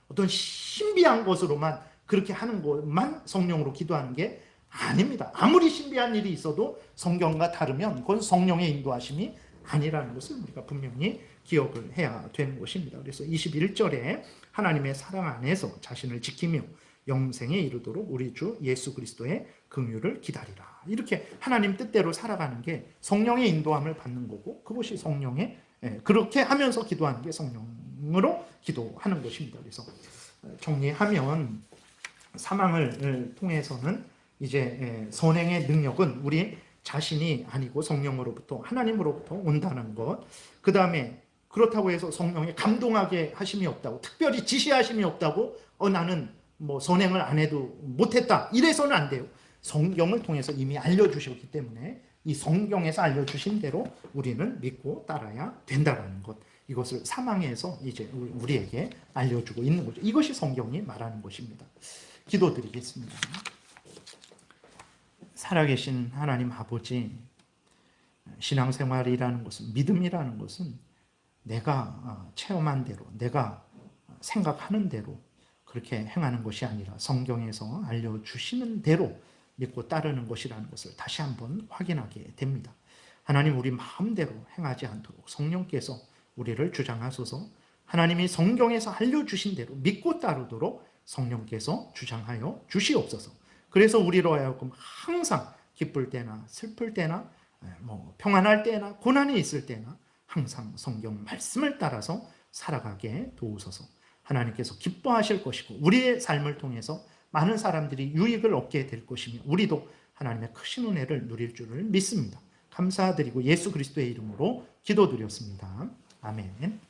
어떤 신비한 것으로만 그렇게 하는 것만 성령으로 기도하는 게 아닙니다. 아무리 신비한 일이 있어도 성경과 다르면 그건 성령의 인도하심이 아니라는 것을 우리가 분명히 기억을 해야 되는 것입니다. 그래서 21절에 하나님의 사랑 안에서 자신을 지키며 영생에 이르도록 우리 주 예수 그리스도의 긍휼을 기다리라. 이렇게 하나님 뜻대로 살아가는 게 성령의 인도함을 받는 거고, 그것이 성령의 그렇게 하면서 기도하는 게 성령으로 기도하는 것입니다. 그래서 정리하면 사망을 통해서는 이제 선행의 능력은 우리 자신이 아니고 성령으로부터, 하나님으로부터 온다는 것. 그 다음에 그렇다고 해서 성령이 감동하게 하심이 없다고, 특별히 지시하심이 없다고 나는 뭐 선행을 안 해도 못했다 이래서는 안 돼요. 성경을 통해서 이미 알려주셨기 때문에 이 성경에서 알려주신 대로 우리는 믿고 따라야 된다는 것, 이것을 사망에서 이제 우리에게 알려주고 있는 거죠. 이것이 성경이 말하는 것입니다. 기도드리겠습니다. 살아계신 하나님 아버지, 신앙생활이라는 것은, 믿음이라는 것은 내가 체험한 대로, 내가 생각하는 대로 그렇게 행하는 것이 아니라 성경에서 알려주시는 대로 믿고 따르는 것이라는 것을 다시 한번 확인하게 됩니다. 하나님, 우리 마음대로 행하지 않도록 성령께서 우리를 주장하소서. 하나님이 성경에서 알려주신 대로 믿고 따르도록 성령께서 주장하여 주시옵소서. 그래서 우리로 하여금 항상 기쁠 때나 슬플 때나 평안할 때나 고난이 있을 때나 항상 성경 말씀을 따라서 살아가게 도우소서. 하나님께서 기뻐하실 것이고 우리의 삶을 통해서 많은 사람들이 유익을 얻게 될 것이며 우리도 하나님의 크신 은혜를 누릴 줄을 믿습니다. 감사드리고 예수 그리스도의 이름으로 기도드렸습니다. 아멘.